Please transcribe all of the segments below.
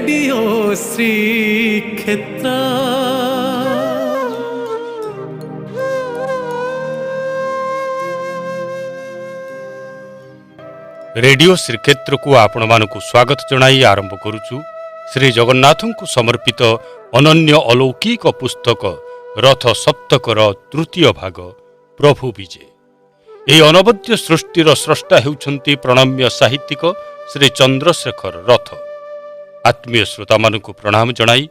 Radio श्रीक्षेत्र। Radio श्रीक्षेत्र को आपण मानकु स्वागत जणाई आरंभ करुचु श्री जगन्नाथ को समर्पित अनन्य अलौकिक पुस्तक रथ सप्तकर तृतीय भाग प्रभु विजय। ଏହି ଅନବଦ୍ୟ ସୃଷ୍ଟିର ସ୍ରଷ୍ଟା ହେଉଛନ୍ତି ପ୍ରଣମ୍ୟ ସାହିତ୍ୟିକ ଶ୍ରୀ ଚନ୍ଦ୍ରଶେଖର ରଥ। ଆତ୍ମୀୟ ଶ୍ରୋତାମାନଙ୍କୁ ପ୍ରଣାମ ଜଣାଇ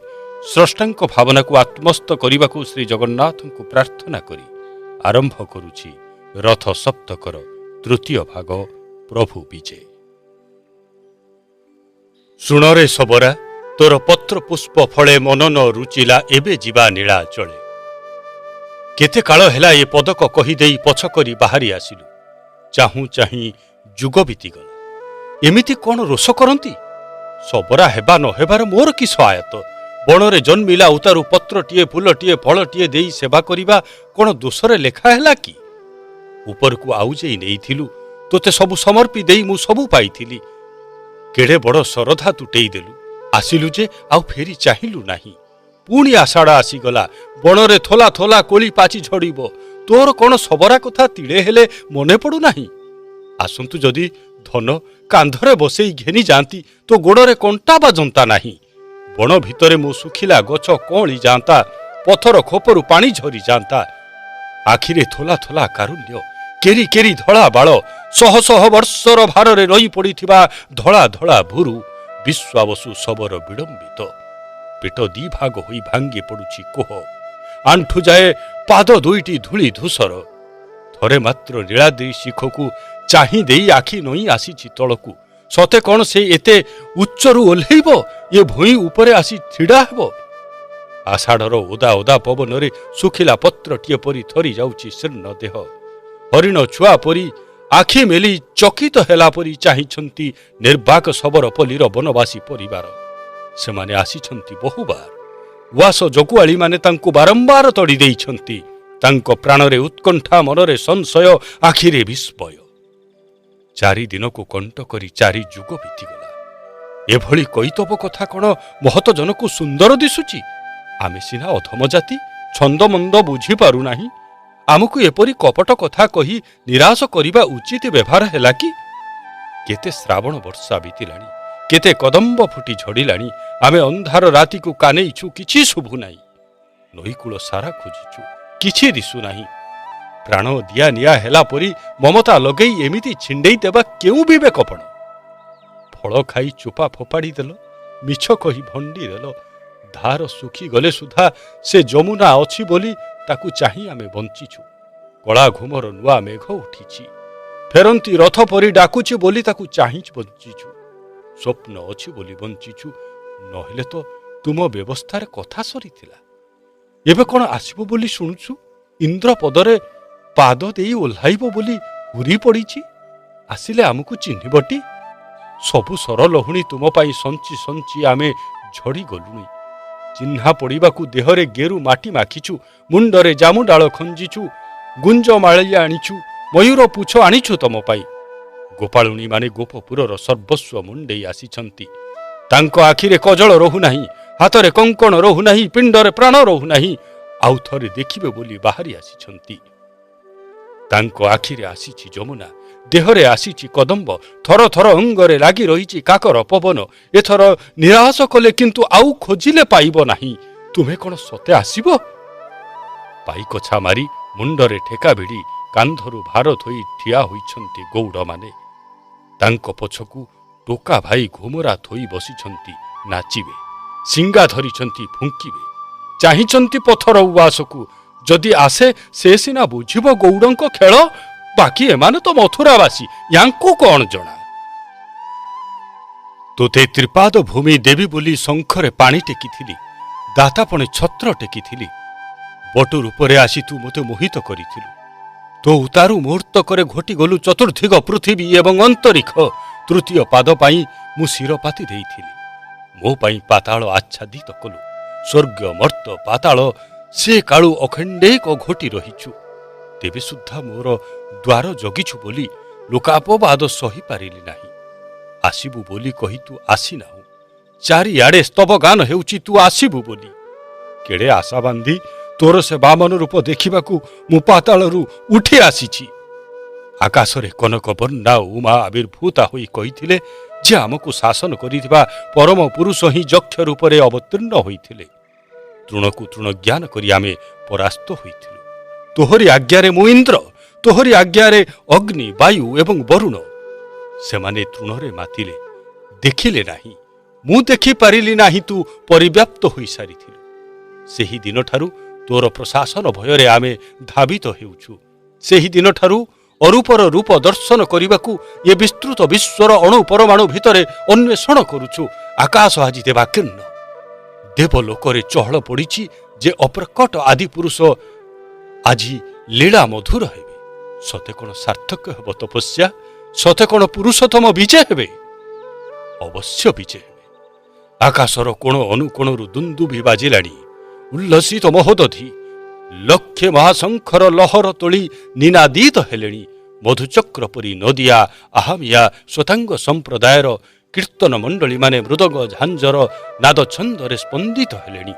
ସ୍ରଷ୍ଟାଙ୍କ ଭାବନାକୁ ଆତ୍ମସ୍ଥ କରିବାକୁ ଶ୍ରୀ ଜଗନ୍ନାଥଙ୍କୁ ପ୍ରାର୍ଥନା କରି ଆରମ୍ଭ କରୁଛି ରଥ ସପ୍ତକର ତୃତୀୟ ଭାଗ ପ୍ରଭୁ ବିଜେ। ଶୁଣରେ ସବରା ତୋର ପତ୍ର ପୁଷ୍ପ ଫଳେ ମନ ନ ରୁଚିଲା ଏବେ ଯିବା ନୀଳାଚଳେ। କେତେ କାଳ ହେଲା ଏ ପଦକ କହିଦେଇ ପଛ କରି ବାହାରି ଆସିଲୁ। ଚାହୁଁ ଚାହିଁ ଯୁଗ ବିତିଗଲା। ଏମିତି କ'ଣ ରୋଷ କରନ୍ତି? ସବରା ହେବା ନ ହେବାର ମୋର କି ସହାୟତ? ବଣରେ ଜନ୍ମିଲା ଉତାରୁ ପତ୍ରଟିଏ ଫୁଲଟିଏ ଫଳଟିଏ ଦେଇ ସେବା କରିବା କ'ଣ ଦୋଷରେ ଲେଖା ହେଲା କି? ଉପରକୁ ଆଉଜେଇ ନେଇଥିଲୁ, ତୋତେ ସବୁ ସମର୍ପି ଦେଇ ମୁଁ ସବୁ ପାଇଥିଲି। କେଡ଼େ ବଡ଼ ଶରଧା ତୁଟେଇ ଦେଲୁ। ଆସିଲୁ ଯେ ଆଉ ଫେରି ଚାହିଁଲୁ ନାହିଁ। ପୁଣି ଆଷାଢ଼ ଆସିଗଲା। ବଣରେ ଥୋଲା ଥୋଲା କୋଳି ପାଚି ଝଡ଼ିବ। ତୋର କ'ଣ ସବରା କଥା ତିଳେ ହେଲେ ମନେ ପଡ଼ୁନାହିଁ? ଆସନ୍ତୁ ଯଦି ଧନ କାନ୍ଧରେ ବସେଇ ଘେନି ଯାଆନ୍ତି, ତୋ ଗୋଡ଼ରେ କଣ୍ଟା ବାଜନ୍ତା ନାହିଁ। ବଣ ଭିତରେ ମୋ ଶୁଖିଲା ଗଛ କଅଁଳି ଯାଆନ୍ତା, ପଥର ଖୋପରୁ ପାଣି ଝରି ଯାଆନ୍ତା। ଆଖିରେ ଥୋଲା ଥୋଲା କାରୁଣ୍ୟ, କେରି କେରି ଧଳା ବାଳ, ଶହ ଶହ ବର୍ଷର ଭାରରେ ରହି ପଡ଼ିଥିବା ଧଳା ଧଳା ଭୁରୁ, ବିଶ୍ୱାବସୁ ଶବର ବିଡ଼ମ୍ବିତ। ପେଟ ଦି ଭାଗ ହୋଇ ଭାଙ୍ଗି ପଡ଼ୁଛି କୋହ, ଆଣ୍ଠୁ ଯାଏ ପାଦ ଦୁଇଟି ଧୂଳି ଧୂସର। ଥରେ ମାତ୍ର ନୀଳାଦ୍ରି ଶିଖକୁ ଚାହିଁ ଦେଇ ଆଖି ନଇଁ ଆସିଛି ତଳକୁ। ସତେ କ'ଣ ସେ ଏତେ ଉଚ୍ଚରୁ ଓହ୍ଲେଇବ? ଏ ଭୂଇଁ ଉପରେ ଆସି ଛିଡ଼ା ହେବ? ଆଷାଢ଼ର ଓଦା ଓଦା ପବନରେ ଶୁଖିଲା ପତ୍ରଟିଏ ପରି ଥରି ଯାଉଛି ଶୀର୍ଣ୍ଣ ଦେହ। ହରିଣ ଛୁଆ ପରି ଆଖି ମେଲି ଚକିତ ହେଲା ପରି ଚାହିଁଛନ୍ତି ନିର୍ବାକ ଶବର ପଲ୍ଲୀର ବନବାସୀ ପରିବାର। ସେମାନେ ଆସିଛନ୍ତି ବହୁବାର। ଉଆସ ଜଗୁଆଳିମାନେ ତାଙ୍କୁ ବାରମ୍ବାର ତଡ଼ି ଦେଇଛନ୍ତି। ତାଙ୍କ ପ୍ରାଣରେ ଉତ୍କଣ୍ଠା, ମନରେ ସଂଶୟ, ଆଖିରେ ବିସ୍ମୟ। 4 ଦିନକୁ କଣ୍ଟ କରି 4 ଯୁଗ ବିତିଗଲା। ଏଭଳି କୈତବ କଥା କ'ଣ ମହତଜନକୁ ସୁନ୍ଦର ଦିଶୁଛି? ଆମେ ସିନା ଅଧମ ଜାତି, ଛନ୍ଦମନ୍ଦ ବୁଝିପାରୁନାହିଁ। ଆମକୁ ଏପରି କପଟ କଥା କହି ନିରାଶ କରିବା ଉଚିତ ବ୍ୟବହାର ହେଲା କି? କେତେ ଶ୍ରାବଣ ବର୍ଷା ବିତିଲାଣି, କେତେ କଦମ୍ବ ଫୁଟି ଝଡ଼ିଲାଣି। ଆମେ ଅନ୍ଧାର ରାତିକୁ କାନେଇଛୁ, କିଛି ଶୁଭୁ ନାହିଁ। ନଈକୂଳ ସାରା ଖୋଜିଛୁ, କିଛି ଦିଶୁନାହିଁ। ପ୍ରାଣ ଦିଆ ନିଆ ହେଲା ପରି ମମତା ଲଗେଇ ଏମିତି ଛିଣ୍ଡେଇ ଦେବା କେଉଁ ବିବେକପଣ? ଫଳ ଖାଇ ଚୋପା ଫୋପାଡ଼ି ଦେଲ, ମିଛ କହି ଭଣ୍ଡି ଦେଲ। ଧାର ଶୁଖିଗଲେ ସୁଦ୍ଧା ସେ ଯମୁନା ଅଛି ବୋଲି ତାକୁ ଚାହିଁ ଆମେ ବଞ୍ଚିଛୁ। କଳା ଘୁମର ନୂଆ ମେଘ ଉଠିଛି, ଫେରନ୍ତି ରଥ ପରି ଡାକୁଛି ବୋଲି ତାକୁ ଚାହିଁ ବଞ୍ଚିଛୁ। ସ୍ୱପ୍ନ ଅଛି ବୋଲି ବଞ୍ଚିଛୁ, ନହେଲେ ତ ତୁମ ବ୍ୟବସ୍ଥାରେ କଥା ସରିଥିଲା। ଏବେ କ'ଣ ଆସିବ ବୋଲି ଶୁଣୁଛୁ? ଇନ୍ଦ୍ର ପଦରେ ପାଦ ଦେଇ ଓହ୍ଲାଇବ ବୋଲି ହୁରି ପଡ଼ିଛି। ଆସିଲେ ଆମକୁ ଚିହ୍ନିବଟି? ସବୁ ସରଲହୁଣୀ ତୁମ ପାଇଁ ସଞ୍ଚି ସଞ୍ଚି ଆମେ ଝଡ଼ି ଗଲୁଣି। ଚିହ୍ନା ପଡ଼ିବାକୁ ଦେହରେ ଗେରୁ ମାଟି ମାଖିଛୁ, ମୁଣ୍ଡରେ ଜାମୁଡାଳ ଖଞ୍ଜିଛୁ, ଗୁଞ୍ଜ ମାଳି ଆଣିଛୁ, ମୟୂର ପୁଛ ଆଣିଛୁ ତମ ପାଇଁ। ଗୋପାଳୁଣୀମାନେ ଗୋପପୁରର ସର୍ବସ୍ୱ ମୁଣ୍ଡେଇ ଆସିଛନ୍ତି। ତାଙ୍କ ଆଖିରେ କଜଳ ରହୁନାହିଁ, ହାତରେ କଙ୍କଣ ରହୁନାହିଁ, ପିଣ୍ଡରେ ପ୍ରାଣ ରହୁନାହିଁ। ଆଉ ଥରେ ଦେଖିବେ ବୋଲି ବାହାରି ଆସିଛନ୍ତି। ତାଙ୍କ ଆଖିରେ ଆସିଛି ଯମୁନା, ଦେହରେ ଆସିଛି କଦମ୍ବ, ଥର ଥର ଅଙ୍ଗରେ ଲାଗି ରହିଛି କାକର ପବନ। ଏଥର ନିରାଶ କଲେ କିନ୍ତୁ ଆଉ ଖୋଜିଲେ ପାଇବ ନାହିଁ। ତୁମେ କ'ଣ ସତେ ଆସିବ? ପାଇକଛା ମାରି ମୁଣ୍ଡରେ ଠେକା ଭିଡ଼ି କାନ୍ଧରୁ ଭାର ଧୋଇ ଠିଆ ହୋଇଛନ୍ତି ଗୌଡ଼ମାନେ। ତାଙ୍କ ପଛକୁ ଟୋକା ଭାଇ ଘୁମରା ଥୋଇ ବସିଛନ୍ତି, ନାଚିବେ। ଶିଙ୍ଗା ଧରିଛନ୍ତି, ଫୁଙ୍କିବେ। ଚାହିଁଛନ୍ତି ପଥର ଉଆସକୁ। ଯଦି ଆସେ ସେ ସିନା ବୁଝିବ ଗୌଡ଼ଙ୍କ ଖେଳ। ବାକି ଏମାନେ ତ ମଥୁରାବାସୀ, ୟାଙ୍କୁ କ'ଣ ଜଣା? ତୋତେ ତ୍ରିପାଦ ଭୂମି ଦେବି ବୋଲି ଶଙ୍ଖରେ ପାଣି ଟେକିଥିଲି, ଦାତାପଣେ ଛତ୍ର ଟେକିଥିଲି। ବଟୁ ରୂପରେ ଆସି ତୁ ମୋତେ ମୋହିତ କରିଥିଲୁ। ତୋ ଉତାରୁ ମୁହୂର୍ତ୍ତକରେ ଘଟିଗଲୁ ଚତୁର୍ଦ୍ଦିଗ ପୃଥିବୀ ଏବଂ ଅନ୍ତରିକ୍ଷ। ତୃତୀୟ ପାଦ ପାଇଁ ମୁଁ ଶିରପାତି ଦେଇଥିଲି। ମୋ ପାଇଁ ପାତାଳ ଆଚ୍ଛାଦିତ କଲୁ। ସ୍ୱର୍ଗ ମର୍ତ୍ତ ପାତାଳ ସେ କାଳୁ ଅଖଣ୍ଡେକ ଘୋଟି ରହିଛୁ। ତେବେ ସୁଦ୍ଧା ମୋର ଦ୍ୱାର ଜଗିଛୁ ବୋଲି ଲୋକାପବାଦ ସହିପାରିଲି ନାହିଁ। ଆସିବୁ ବୋଲି କହି ତୁ ଆସିନାହୁଁ। ଚାରିଆଡ଼େ ସ୍ତବଗାନ ହେଉଛି ତୁ ଆସିବୁ ବୋଲି। କେଡ଼େ ଆଶା ବାନ୍ଧି ତୋର ସେ ବାମନ ରୂପ ଦେଖିବାକୁ ମୁଁ ପାତାଳରୁ ଉଠି ଆସିଛି। ଆକାଶରେ କନକ ବର୍ଣ୍ଣା ଉମା ଆବିର୍ଭୂତା ହୋଇ କହିଥିଲେ ଯେ ଆମକୁ ଶାସନ କରିଥିବା ପରମ ପୁରୁଷ ହିଁ ଯକ୍ଷ ରୂପରେ ଅବତୀର୍ଣ୍ଣ ହୋଇଥିଲେ। ତୃଣକୁ ତୃଣ ଜ୍ଞାନ କରି ଆମେ ପରାସ୍ତ ହୋଇଥିଲୁ। ତୋହରି ଆଜ୍ଞାରେ ମୁଁ ଇନ୍ଦ୍ର, ତୋହରି ଆଜ୍ଞାରେ ଅଗ୍ନି, ବାୟୁ ଏବଂ ବରୁଣ। ସେମାନେ ତୃଣରେ ମାତିଲେ, ଦେଖିଲେ ନାହିଁ। ମୁଁ ଦେଖିପାରିଲି ନାହିଁ, ତୁ ପରିବ୍ୟାପ୍ତ ହୋଇସାରିଥିଲୁ। ସେହି ଦିନଠାରୁ ତୋର ପ୍ରଶାସନ ଭୟରେ ଆମେ ଧାବିତ ହେଉଛୁ। ସେହି ଦିନଠାରୁ ଅରୂପର ରୂପ ଦର୍ଶନ କରିବାକୁ ଏ ବିସ୍ତୃତ ବିଶ୍ୱର ଅଣୁ ପରମାଣୁ ଭିତରେ ଅନ୍ୱେଷଣ କରୁଛୁ। ଆକାଶ ଆଜି ଦେବାକୀର୍ଣ୍ଣ। ଦେବଲୋକରେ ଚହଳ ପଡ଼ିଛି ଯେ ଅପ୍ରକଟ ଆଦି ପୁରୁଷ ଆଜି ଲୀଳା ମଧୁର ହେବେ। ସତେ କ'ଣ ସାର୍ଥକ ହେବ ତପସ୍ୟା? ସତେ କ'ଣ ପୁରୁଷୋତ୍ତମ ବିଜେ ହେବେ? ଅବଶ୍ୟ ବିଜେ ହେବେ। ଆକାଶର କୋଣ ଅନୁକୋଣରୁ ଦୁନ୍ଦୁଭି ବାଜିଲାଣି। ଉଲ୍ଲସିତ ମହୋଦଧି ଲକ୍ଷେ ମହାଶଙ୍ଖର ଲହର ତୋଳି ନିନାଦିତ ହେଲେଣି। ମଧୁଚକ୍ର ପରି ନଦିଆ, ଆହାମିଆ, ଶ୍ୱେତାଙ୍ଗ ସମ୍ପ୍ରଦାୟର କୀର୍ତ୍ତନ ମଣ୍ଡଳୀମାନେ ମୃଦଙ୍ଗ ଝାଞ୍ଜର ନାଦ ଛନ୍ଦରେ ସ୍ପନ୍ଦିତ ହେଲେଣି।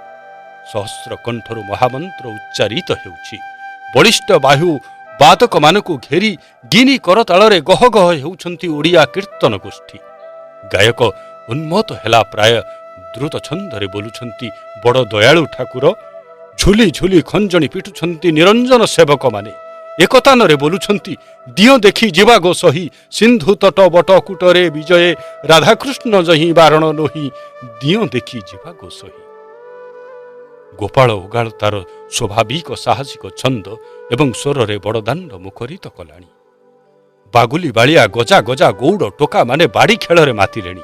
ସହସ୍ର କଣ୍ଠରୁ ମହାମନ୍ତ୍ର ଉଚ୍ଚାରିତ ହେଉଛି। ବଳିଷ୍ଠ ବାହୁ ବାଦକମାନଙ୍କୁ ଘେରି ଗିନି କରତାଳରେ ଗହ ଗହ ହେଉଛନ୍ତି ଓଡ଼ିଆ କୀର୍ତ୍ତନ ଗୋଷ୍ଠୀ। ଗାୟକ ଉନ୍ମତ୍ତ ହେଲା ପ୍ରାୟ ଦ୍ରୁତ ଛନ୍ଦରେ ବୋଲୁଛନ୍ତି ବଡ଼ ଦୟାଳୁ ଠାକୁର। ଝୁଲି ଝୁଲି ଖଞ୍ଜଣି ପିଟୁଛନ୍ତି ନିରଞ୍ଜନ ସେବକମାନେ। ଏକତାନରେ ବୋଲୁଛନ୍ତି ଦିଅ ଦେଖି ଯିବା ଗୋ ସହି, ସିନ୍ଧୁ ତଟ ବଟକୁଟରେ ବିଜୟେ, ରାଧାକୃଷ୍ଣ ଜହିଁ ବାରଣ ନୋହି, ଦିଅ ଦେଖି ଯିବା ଗୋ ସହି। ଗୋପାଳ ଉଗାଳ ତାର ସ୍ୱାଭାବିକ ସାହସିକ ଛନ୍ଦ ଏବଂ ସ୍ୱରରେ ବଡ଼ଦାଣ୍ଡ ମୁଖରିତ କଲାଣି। ବାଗୁଲି ବାଳିଆ ଗଜା ଗଜା ଗୌଡ଼ ଟୋକାମାନେ ବାଡ଼ି ଖେଳରେ ମାତିଲେଣି।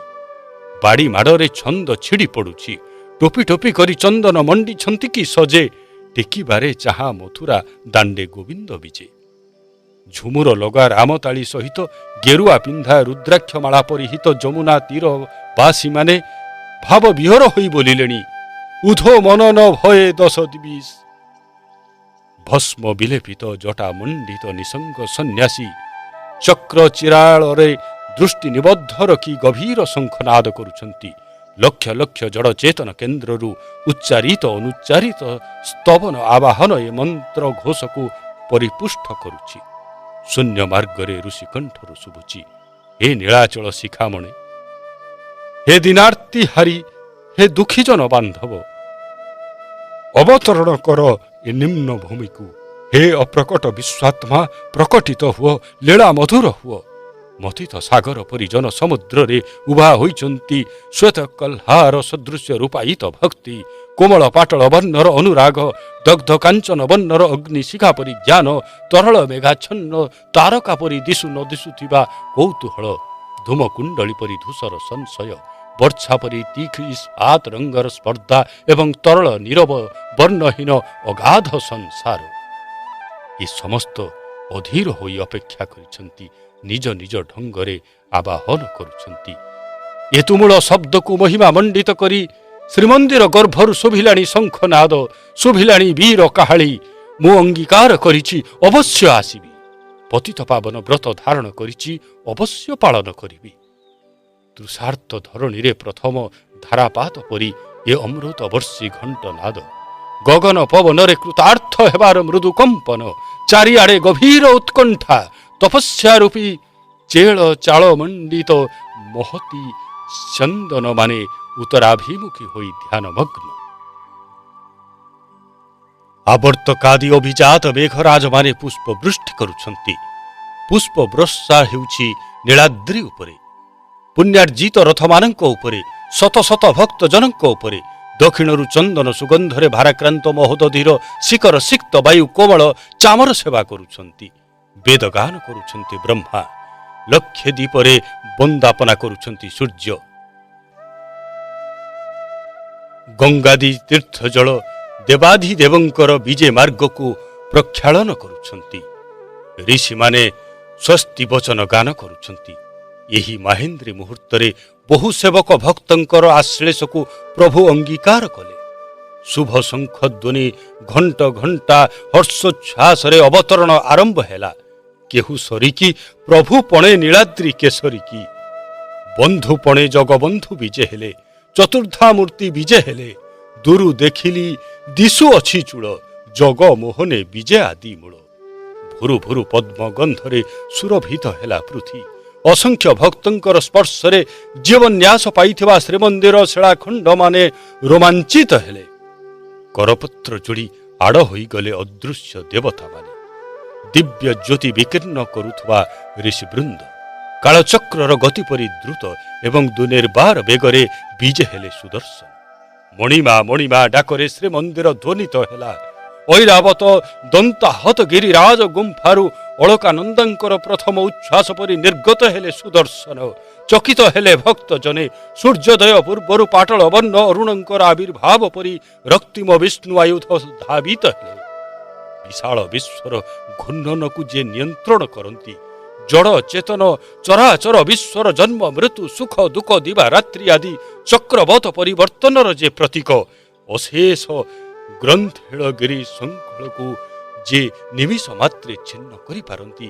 ବାଡ଼ି ମାଡ଼ରେ ଛନ୍ଦ ଛିଡ଼ି ପଡ଼ୁଛି। ଟୋପି ଟୋପି କରି ଚନ୍ଦନ ମଣ୍ଡିଛନ୍ତି କି ସଜେ, ଟେକିବାରେ ଚାହା ମଥୁରା ଦାଣ୍ଡେ ଗୋବିନ୍ଦ ବିଜେ। ଝୁମୁର ଲଗା ରାମତାଳି ସହିତ ଗେରୁଆ ପିନ୍ଧା ରୁଦ୍ରାକ୍ଷମାଳା ପରିହିତ ଯମୁନା ତୀର ବାସୀମାନେ ଭାବ ବିହର ହୋଇ ବୋଲିଲେଣି, ଉଧୋ ମନ ନ ଭୟେ ଦଶ ଦିବିଶ। ଭସ୍ମ ବିଲେପିତ ଜଟା ମଣ୍ଡିତ ନିସଙ୍ଗ ସନ୍ନ୍ୟାସୀ ଚକ୍ର ଚିରାଳରେ ଦୃଷ୍ଟି ନିବଦ୍ଧ ରଖି ଗଭୀର ଶଙ୍ଖନାଦ କରୁଛନ୍ତି। ଲକ୍ଷ ଲକ୍ଷ ଜଡ଼ ଚେତନ କେନ୍ଦ୍ରରୁ ଉଚ୍ଚାରିତ ଅନୁଚ୍ଚାରିତ ସ୍ତବନ ଆବାହନ ଏ ମନ୍ତ୍ର ଘୋଷକୁ ପରିପୁଷ୍ଟ କରୁଛି। ଶୂନ୍ୟ ମାର୍ଗରେ ଋଷିକଣ୍ଠରୁ ଶୁଭୁଛି, ହେ ନୀଳାଚଳ ଶିଖାମଣେ, ହେ ଦିନାର୍ତ୍ତି ହାରି, ହେ ଦୁଃଖୀଜନ ବାନ୍ଧବ, ଅବତରଣ କର ଏ ନିମ୍ନ ଭୂମିକୁ। ହେ ଅପ୍ରକଟ ବିଶ୍ୱାତ୍ମା, ପ୍ରକଟିତ ହୁଅ, ଲୀଳା ମଧୁର ହୁଅ। ମଥିତ ସାଗର ପରି ଜନ ସମୁଦ୍ରରେ ଉଭା ହୋଇଛନ୍ତି ଶ୍ୱେତ କହ୍ଲାର ସଦୃଶ୍ୟ ରୂପାୟିତ ଭକ୍ତି। କୋମଳ ପାଟଳ ବର୍ଣ୍ଣର ଅନୁରାଗ, ଦଗ୍ଧ କାଞ୍ଚନ ବର୍ଣ୍ଣର ଅଗ୍ନିଶିଖା ପରି ଜ୍ଞାନ, ତରଳ ମେଘାଚ୍ଛନ୍ନ ତାରକା ପରି ଦିଶୁ ନ ଦିଶୁଥିବା କୌତୂହଳ, ଧୂମକୁଣ୍ଡଳୀ ପରି ଧୂସର ସଂଶୟ, ବର୍ଷା ପରି ତୀକ୍ଷ୍ଣ ଇସ୍ପାତ ରଙ୍ଗର ସ୍ପର୍ଦ୍ଧା ଏବଂ ତରଳ ନୀରବ ବର୍ଣ୍ଣହୀନ ଅଗାଧ ସଂସାର। ଏ ସମସ୍ତ ଅଧୀର ହୋଇ ଅପେକ୍ଷା କରିଛନ୍ତି, ନିଜ ନିଜ ଢଙ୍ଗରେ ଆବାହନ କରୁଛନ୍ତି। ଏ ତୁମୁଳ ଶବ୍ଦକୁ ମହିମା ମଣ୍ଡିତ କରି ଶ୍ରୀମନ୍ଦିର ଗର୍ଭରୁ ଶୁଭିଲାଣି ଶଙ୍ଖନାଦ, ଶୁଭିଲାଣି ବୀର କାହାଳୀ। ମୁଁ ଅଙ୍ଗୀକାର କରିଛି ଅବଶ୍ୟ ଆସିବି। ପତିତ ପାବନ ବ୍ରତ ଧାରଣ କରିଛି, ଅବଶ୍ୟ ପାଳନ କରିବି। ତୃଷାର୍ତ୍ତ ଧରଣୀରେ ପ୍ରଥମ ଧାରାପାତ ପରି ଏ ଅମୃତ ବର୍ଷୀ ଘଣ୍ଟନାଦ, ଗଗନ ପବନରେ କୃତାର୍ଥ ହେବାର ମୃଦୁ କମ୍ପନ, ଚାରିଆଡ଼େ ଗଭୀର ଉତ୍କଣ୍ଠା, ତପସ୍ୟା ରୂପୀ ଚେଳ ଚାଳ ମଣ୍ଡିତ ମହତି ଚନ୍ଦନମାନେ ଉତ୍ତରାଭିମୁଖୀ ହୋଇ ଧ୍ୟାନମଗ୍ନ। ଆବର୍ତ୍ତକାଦି ଅଭିଜାତ ମେଘରାଜମାନେ ପୁଷ୍ପ ବୃଷ୍ଟି କରୁଛନ୍ତି। ପୁଷ୍ପ ବର୍ଷା ହେଉଛି ନୀଳାଦ୍ରି ଉପରେ, ପୁଣ୍ୟାର୍ଜିତ ରଥମାନଙ୍କ ଉପରେ, ଶତ ଶତ ଭକ୍ତଜନଙ୍କ ଉପରେ। ଦକ୍ଷିଣରୁ ଚନ୍ଦନ ସୁଗନ୍ଧରେ ଭାରାକ୍ରାନ୍ତ ମହୋଦଧିର ଶିଖର ସିକ୍ତ ବାୟୁ କୋମଳ ଚାମର ସେବା କରୁଛନ୍ତି। ବେଦଗାନ କରୁଛନ୍ତି ବ୍ରହ୍ମା, ଲକ୍ଷେ ଦୀପରେ ବନ୍ଦାପନା କରୁଛନ୍ତି ସୂର୍ଯ୍ୟ। ଗଙ୍ଗାଦି ତୀର୍ଥ ଜଳ ଦେବାଧିଦେବଙ୍କର ବିଜେ ମାର୍ଗକୁ ପ୍ରକ୍ଷାଳନ କରୁଛନ୍ତି। ଋଷିମାନେ ସ୍ୱସ୍ତି ବଚନ ଗାନ କରୁଛନ୍ତି। ଏହି ମାହେନ୍ଦ୍ରୀ ମୁହୂର୍ତ୍ତରେ ବହୁ ସେବକ ଭକ୍ତଙ୍କର ଆଶ୍ଳେଷକୁ ପ୍ରଭୁ ଅଙ୍ଗୀକାର କଲେ। ଶୁଭ ଶଙ୍ଖଧ୍ୱନି ଘଣ୍ଟ ଘଣ୍ଟା ହର୍ଷୋଚ୍ଛ୍ୱାସରେ ଅବତରଣ ଆରମ୍ଭ ହେଲା। କେହୁ ସରିକି ପ୍ରଭୁ ପଣେ ନୀଳାଦ୍ରି କେଶରିକି, ବନ୍ଧୁ ପଣେ ଜଗବନ୍ଧୁ ବିଜେ ହେଲେ। ଚତୁର୍ଦ୍ଧା ମୂର୍ତ୍ତି ବିଜେ ହେଲେ। ଦୂରୁ ଦେଖିଲି ଦିଶୁ ଅଛି ଚୂଳ, ଜଗ ମୋହନେ ବିଜେ ଆଦି ମୂଳ। ଭୁରୁ ଭୁରୁ ପଦ୍ମ ଗନ୍ଧରେ ସୁରଭିତ ହେଲା ପୃଥି। ଅସଂଖ୍ୟ ଭକ୍ତଙ୍କର ସ୍ପର୍ଶରେ ଜୀବନ୍ୟାସ ପାଇଥିବା ଶ୍ରୀମନ୍ଦିର ଶିଳାଖଣ୍ଡମାନେ ରୋମାଞ୍ଚିତ ହେଲେ। କରପତ୍ର ଯୋଡ଼ି ଆଡ଼ ହୋଇଗଲେ ଅଦୃଶ୍ୟ ଦେବତାମାନେ। ଦିବ୍ୟ ଜ୍ୟୋତି ବିକୀର୍ଣ୍ଣ କରୁଥିବା ଋଷିବୃନ୍ଦ କାଳଚକ୍ରର ଗତି ପରି ଦ୍ରୁତ ଏବଂ ଦୁନିର୍ବାର ବେଗରେ ବିଜେ ହେଲେ ସୁଦର୍ଶନ। ମଣିମା ମଣିମା ଡାକରେ ଶ୍ରୀମନ୍ଦିର ଧ୍ୱନିତ ହେଲା। ଐରାବତ ଦନ୍ତାହତ ଗିରିରାଜ ଗୁମ୍ଫାରୁ ଅଳକାନନ୍ଦଙ୍କର ପ୍ରଥମ ଉଚ୍ଛ୍ୱାସ ପରି ନିର୍ଗତ ହେଲେ ସୁଦର୍ଶନ। ଚକିତ ହେଲେ ଭକ୍ତ ଜନେ। ସୂର୍ଯ୍ୟୋଦୟ ପୂର୍ବରୁ ପାଟଳ ବର୍ଣ୍ଣ ଅରୁଣଙ୍କର ଆବିର୍ଭାବ ପରି ରକ୍ତିମ ବିଷ୍ଣୁ ଆୟୁଧ ଧାବିତ ହେଲେ। ବିଶାଳ ବିଶ୍ୱର ଘୂର୍ଣ୍ଣନକୁ ଯେ ନିୟନ୍ତ୍ରଣ କରନ୍ତି, ଜଡ଼ ଚେତନ ଚରାଚର ବିଶ୍ୱର ଜନ୍ମ ମୃତ୍ୟୁ ସୁଖ ଦୁଃଖ ଦିବା ରାତ୍ରି ଆଦି ଚକ୍ରବତ ପରିବର୍ତ୍ତନର ଯେ ପ୍ରତୀକ, ଅଶେଷ ଗ୍ରନ୍ଥେଳଗିରି ଶୃଙ୍ଖଳକୁ ଯେ ନିମିଷ ମାତ୍ରେ ଛିନ୍ନ କରିପାରନ୍ତି,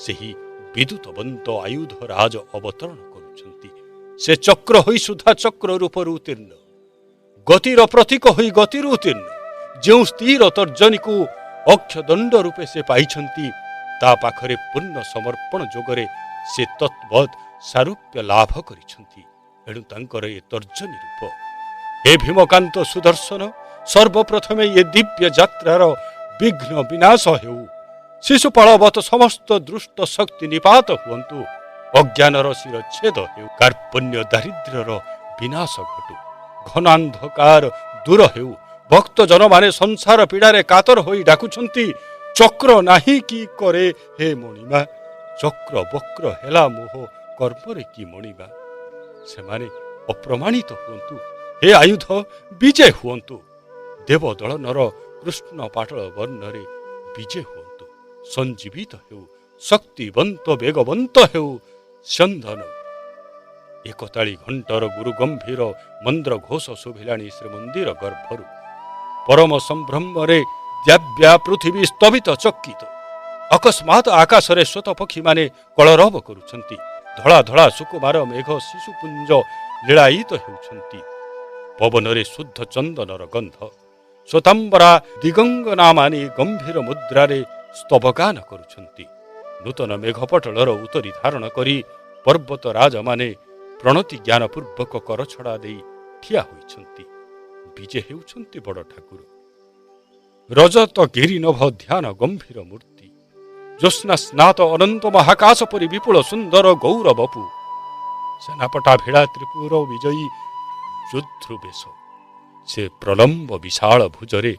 ସେହି ବିଦ୍ୟୁତବନ୍ତ ଆୟୁଧ ରାଜ ଅବତରଣ କରୁଛନ୍ତି। ସେ ଚକ୍ର ହୋଇ ସୁଦ୍ଧା ଚକ୍ର ରୂପରୁ ଉତ୍ତୀର୍ଣ୍ଣ, ଗତିର ପ୍ରତୀକ ହୋଇ ଗତିରୁ ଉତ୍ତୀର୍ଣ୍ଣ। ଯେଉଁ ସ୍ଥିର ତର୍ଜନୀକୁ ଅକ୍ଷଦଣ୍ଡ ରୂପେ ସେ ପାଇଛନ୍ତି, ତା ପାଖରେ ପୂର୍ଣ୍ଣ ସମର୍ପଣ ଯୋଗରେ ସେ ତତ୍ବତ୍ ସାରୂପ୍ୟ ଲାଭ କରିଛନ୍ତି। ଏଣୁ ତାଙ୍କର ଏ ତର୍ଜନୀ ରୂପ। ହେ ଭୀମକାନ୍ତ ସୁଦର୍ଶନ, ସର୍ବପ୍ରଥମେ ଏ ଦିବ୍ୟ ଯାତ୍ରାର ବିଘ୍ନ ବିନାଶ ହେଉ। ଶିଶୁପାଳବତ ସମସ୍ତ ଦୃଷ୍ଟ ଶକ୍ତି ନିପାତ ହୁଅନ୍ତୁ। ଅଜ୍ଞାନର ଶିରଚ୍ଛେଦ ହେଉ। କାର୍ପଣ୍ୟ ଦାରିଦ୍ର୍ୟର ବିନାଶ ଘଟୁ। ଘନାନ୍ଧକାର ଦୂର ହେଉ। ଭକ୍ତଜନମାନେ ସଂସାର ପୀଡ଼ାରେ କାତର ହୋଇ ଡାକୁଛନ୍ତି, ଚକ୍ର ନାହିଁ କି କରେ ହେ ମଣିମା। ଚକ୍ର ବକ୍ର ହେଲା ମୋହ କର୍ମରେ କି ମଣିମା। ସେମାନେ ଅପ୍ରମାଣିତ ହୁଅନ୍ତୁ। ହେ ଆୟୁଧ ବିଜେ ହୁଅନ୍ତୁ। ଦେବଦଳନର କୃଷ୍ଣ ପାଟଳ ବର୍ଣ୍ଣରେ ବିଜେ ହୁଅନ୍ତୁ। ସଞ୍ଜୀବିତ ହେଉ। ଶକ୍ତିବନ୍ତ ବେଗବନ୍ତ ହେଉ ସ୍ୟନ୍ଦନ। ଏକତାଳି ଘଣ୍ଟର ଗୁରୁ ଗମ୍ଭୀର ମନ୍ଦ୍ର ଘୋଷ ଶୁଭିଲାଣି ଶ୍ରୀମନ୍ଦିର ଗର୍ଭରୁ। ପରମ ସମ୍ଭ୍ରମରେ ଦ୍ୟାବ୍ୟା ପୃଥିବୀ ସ୍ତବିତ ଚକିତ। ଅକସ୍ମାତ ଆକାଶରେ ଶ୍ଵେତ ପକ୍ଷୀମାନେ କଳରବ କରୁଛନ୍ତି। ଧଳା ଧଳା ସୁକୁମାର ମେଘ ଶିଶୁପୁଞ୍ଜ ଲୀଳାୟିତ ହେଉଛନ୍ତି। ପବନରେ ଶୁଦ୍ଧ ଚନ୍ଦନର ଗନ୍ଧ। ଶ୍ୱେତାମ୍ବରା ଦିଗଙ୍ଗନାମାନେ ଗମ୍ଭୀର ମୁଦ୍ରାରେ ସ୍ତବଗାନ କରୁଛନ୍ତି। ନୂତନ ମେଘପଟଳର ଉତ୍ତରୀ ଧାରଣ କରି ପର୍ବତ ରାଜମାନେ ପ୍ରଣତି ଜ୍ଞାନ ପୂର୍ବକ କରଛଡ଼ା ଦେଇ ଠିଆ ହୋଇଛନ୍ତି। ବିଜେ ହେଉଛନ୍ତି ବଡ଼ ଠାକୁର। ରଜତ ଗିରିନଭ ଧ୍ୟାନ ଗମ୍ଭୀର ମୂର୍ତ୍ତି। ଜ୍ୟୋତ୍ସ୍ନା ସ୍ନାତ ଅନନ୍ତ ମହାକାଶ ପରି ବିପୁଳ ସୁନ୍ଦର ଗୌର ବପୁ। ସେନାପଟା ଭିଡ଼ା ତ୍ରିପୁର ବିଜୟୀ ଯୁଧ୍ରୁ ବେଶ। ସେ ପ୍ରଲମ୍ବ ବିଶାଳ ଭୁଜରେ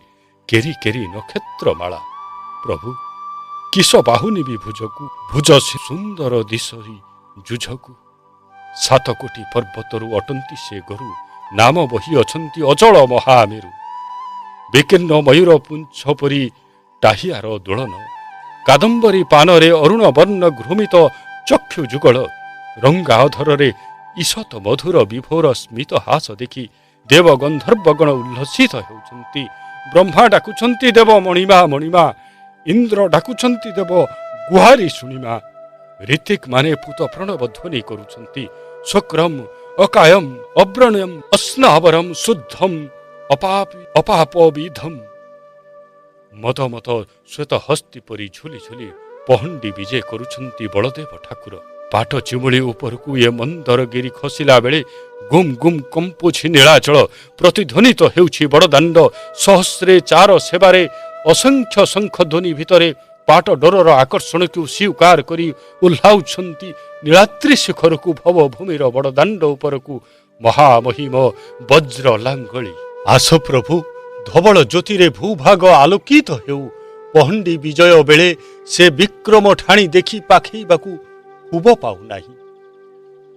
କେରି କେରି ନକ୍ଷତ୍ର ମାଳା। ପ୍ରଭୁ କିସ ବାହୁନିବି ଭୁଜକୁ। ଭୁଜ ସୁନ୍ଦର ଦିଶରି ଯୁଝକୁ। 7 କୋଟି ପର୍ବତରୁ ଅଟନ୍ତି ସେ ଗରୁ। ନାମ ବହି ଅଛନ୍ତି ଅଚଳ ମହାମେରୁ। ବିକୀର୍ଣ୍ଣ ମୟୂର ପୁଞ୍ଛ ପରି ଟାହିଆର ଦୋଳନ। କାଦମ୍ବରୀ ପାନରେ ଅରୁଣ ବର୍ଣ୍ଣ ଘୃମିତ ଚକ୍ଷୁ ଯୁଗଳ। ରଙ୍ଗା ଅଧରରେ ଈଷତ ମଧୁର ବିଭୋର ସ୍ମିତ ହାସ ଦେଖି ଦେବ ଗନ୍ଧର୍ବଗଣ ଉଲ୍ଲସିତ ହେଉଛନ୍ତି। ବ୍ରହ୍ମା ଡାକୁଛନ୍ତି ଦେବ ମଣିମା ମଣିମା। ଇନ୍ଦ୍ର ଡାକୁଛନ୍ତି ଦେବ ଗୁହାରି ଶୁଣିମା। ଋତିକ୍ ମାନେ ପୂତ ପ୍ରଣବ ଧ୍ୱନି କରୁଛନ୍ତି। ଶୁକ୍ରମ୍ ଅକାୟମ୍ ଅବ୍ରଣୟମ୍ ଅସ୍ନାବରମ୍ ଶୁଦ୍ଧମ୍ ଅପାପବିଧମ୍। ମଦ ମଦ ଶ୍ୱେତ ହସ୍ତି ପରି ଝୁଲି ଝୁଲି ପହଣ୍ଡି ବିଜେ କରୁଛନ୍ତି ବଳଦେବ ଠାକୁର। ପାଟ ଚିମୁଳି ଉପରକୁ ଏ ମନ୍ଦରଗିରି ଖସିଲା ବେଳେ ଗୁମ୍ ଗୁମ୍ କମ୍ପୁଛି ନୀଳାଚଳ। ପ୍ରତିଧ୍ୱନିତ ହେଉଛି ବଡ଼ଦାଣ୍ଡ। ସହସ୍ରେ ଚାର ସେବାରେ ଅସଂଖ୍ୟ ଶଙ୍ଖ ଧ୍ୱନି ଭିତରେ ପାଟ ଡୋରର ଆକର୍ଷଣକୁ ସ୍ୱୀକାର କରି ଓହ୍ଲାଉଛନ୍ତି ନୀଳାଦ୍ରି ଶିଖରକୁ। ଭବ ଭୂମିର ବଡ଼ଦାଣ୍ଡ ଉପରକୁ ମହାମହିମ ବଜ୍ର ଲାଙ୍ଗଳି। ଆସ ପ୍ରଭୁ, ଧବଳ ଜ୍ୟୋତିରେ ଭୂଭାଗ ଆଲୋକିତ ହେଉ। ପହଣ୍ଡି ବିଜୟ ବେଳେ ସେ ବିକ୍ରମ ଠାଣି ଦେଖି ପାଖେଇବାକୁ ହୁବ ପାଉନାହିଁ।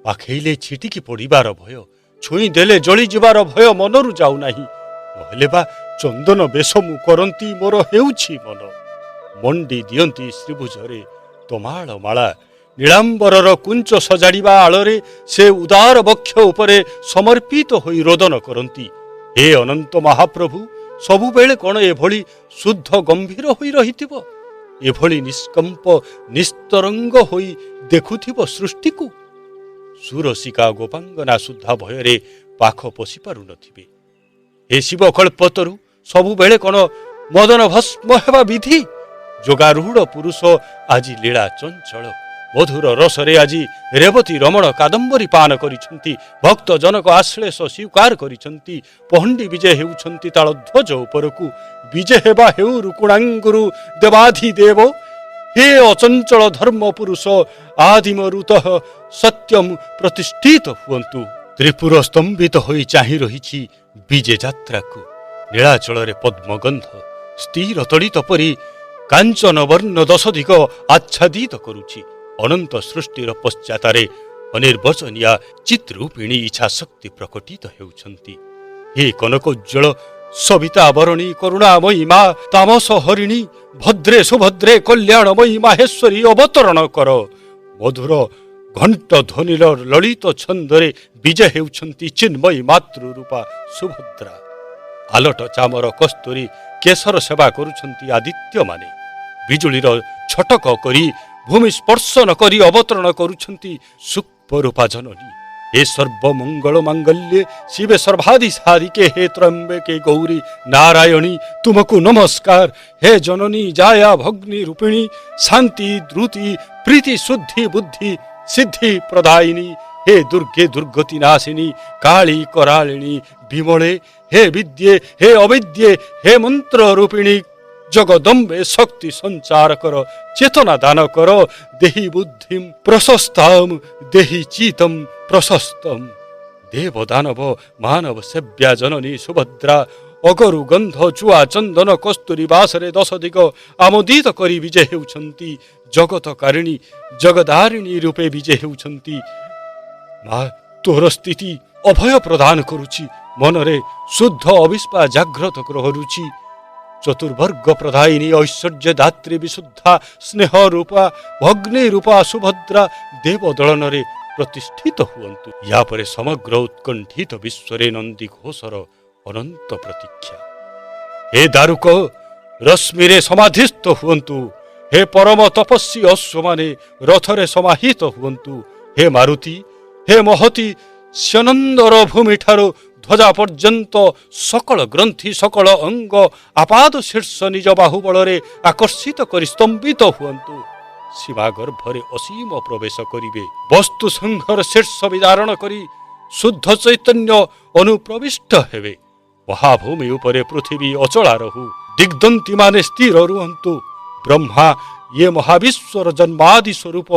ପାଖେଇଲେ ଛିଟିକି ପଡ଼ିବାର ଭୟ, ଛୁଇଁ ଦେଲେ ଜଳିଯିବାର ଭୟ ମନରୁ ଯାଉନାହିଁ। ନହେଲେ ବା ଚନ୍ଦନ ବେଶ ମୁଁ କରନ୍ତି ମୋର ହେଉଛି ମନ। ମଣ୍ଡି ଦିଅନ୍ତି ଶ୍ରୀଭୁଜରେ ତମାଳ ମାଳା। ନୀଳାମ୍ବରର କୁଞ୍ଚ ସଜାଡ଼ିବା ଆଳରେ ସେ ଉଦାର ବକ୍ଷ ଉପରେ ସମର୍ପିତ ହୋଇ ରୋଦନ କରନ୍ତି। ହେ ଅନନ୍ତ ମହାପ୍ରଭୁ, ସବୁବେଳେ କ'ଣ ଏଭଳି ଶୁଦ୍ଧ ଗମ୍ଭୀର ହୋଇ ରହିଥିବ? ଏଭଳି ନିଷ୍କମ୍ପ ନିସ୍ତରଙ୍ଗ ହୋଇ ଦେଖୁଥିବ ସୃଷ୍ଟିକୁ? ସୁରସିକା ଗୋପାଙ୍ଗନା ସୁଦ୍ଧା ଭୟରେ ପାଖ ପଶି ପାରୁନଥିବେ। ହେ ଶିବ କଳ୍ପତରୁ ସବୁବେଳେ କଣ ମଦନ ଭସ୍ମ ହେବା ବିଧି? ଯୋଗାରୂଢ଼ ପୁରୁଷ ଆଜି ଲୀଳା ଚଞ୍ଚଳ, ମଧୁର ରସରେ ଆଜି ରେବତୀ ରମଣ କାଦମ୍ବରୀ ପାନ କରିଛନ୍ତି। ଭକ୍ତ ଜନକ ଆଶ୍ଲେଷ ସ୍ୱୀକାର କରିଛନ୍ତି। ପହଣ୍ଡି ବିଜେ ହେଉଛନ୍ତି ତାଳଧ୍ୱଜ ଉପରକୁ। ବିଜେ ହେବା ହେଉ ରୁକୁଣାଙ୍ଗୁରୁ ଦେବାଧିଦେବ। ହେ ଅଚଞ୍ଚଳ ଧର୍ମ ପୁରୁଷ ଆଦିମରୁତଃ ସତ୍ୟମ୍ ପ୍ରତିଷ୍ଠିତ ହୁଅନ୍ତୁ। ତ୍ରିପୁର ସ୍ତମ୍ଭିତ ହୋଇ ଚାହିଁ ରହିଛି ବିଜେ ଯାତ୍ରାକୁ। ନୀଳାଚଳରେ ପଦ୍ମଗନ୍ଧ ସ୍ଥିର ତଳିତ ପରି କାଞ୍ଚନ ବର୍ଣ୍ଣ ଦଶଦିଗ ଆଚ୍ଛାଦିତ କରୁଛି। ଅନନ୍ତ ସୃଷ୍ଟିର ପଶ୍ଚାତରେ ଅନିର୍ବଚନୀୟା ଚିତ୍ରୂପିଣୀ ଇଚ୍ଛା ଶକ୍ତି ପ୍ରକଟିତ ହେଉଛନ୍ତି। ହେ କନକୋଜ୍ଜଳ ସବିତା ବରଣୀ କରୁଣାମୟୀ ମା ତାମସ ହରିଣୀ ଭଦ୍ରେ ସୁଭଦ୍ରେ କଲ୍ୟାଣମୟୀ ମାହେଶ୍ୱରୀ ଅବତରଣ କର। ମଧୁର ଘଣ୍ଟ ଧ୍ୱନିର ଲଳିତ ଛନ୍ଦରେ ବିଜେ ହେଉଛନ୍ତି ଚିନ୍ମୟୀ ମାତୃରୂପା ସୁଭଦ୍ରା। ଆଲଟ ଚାମର କସ୍ତୁରୀ କେଶର ସେବା କରୁଛନ୍ତି ଆଦିତ୍ୟମାନେ। ବିଜୁଳିର ଛଟକ କରି ଭୂମି ସ୍ପର୍ଶନ କରି ଅବତରଣ କରୁଛନ୍ତି ସୁକ୍ପରୂପା ଜନନୀ। हे सर्वमंगल मांगल्ये शिवे सर्वाधि सारिके हे त्रंबके गौरी नारायणी तुमको नमस्कार। हे जननी जाया भग्नि रूपिणी शांति द्रुति प्रीति शुद्धि बुद्धि सिद्धि प्रदायिनी। हे दुर्गे दुर्गति नाशिनी काली करालिणी विमले। हे विद्ये हे अविद्ये हे मंत्र रूपिणी जगदम्बे शक्ति संचार कर चेतना दान कर। देहि बुद्धिं प्रशस्तां देहि चितं प्रशस्तम। देव दानव मानव सेव्या जननी सुभद्रा अगरु गंध चुआ चंदन कस्तूरी बासरे दश दिग आमोदित करी विजय हेउछंती। जगत कारिणी जगदारिणी रूपे विजय हेउछंती। मां तोर स्थिति अभय प्रदान करुछि मनरे शुद्ध अविस्पा जाग्रत करुछि। चतुर्वर्ग प्रदायिनी ऐश्वर्य दात्री विशुद्धा स्नेह रूपा भग्नि रूपा सुभद्रा देव दलनरे प्रतिष्ठित हुअन्तु। या परे समग्र उत्कंठित विश्वरे नंदी घोषर अनंत प्रतीक्षा। हे दारुक रश्मिरे समाधिस्थ हुअन्तु। हे परम तपस्वी अश्वमाने रथरे समाहित हुअन्तु। हे मारुति हे महती स्यनंदर भूमि ठारू ध्वजा पर्यंत सकल ग्रंथि सकल अंग आपाद शीर्ष निज बाहुबलरे आकर्षित करी स्तंभित हुअन्तु। सीमा गर्भरे असीम प्रवेश करिवे वस्तु संघर शीर्ष विदारण करी शुद्ध चैतन्य अनुप्रविष्ट हेवे। महाभूमि उपरे पृथ्वी अचला रहु दिग्दंती माने स्थिर रुहन्तु। ब्रह्मा ये महाविश्वर जन्मादि स्वरूप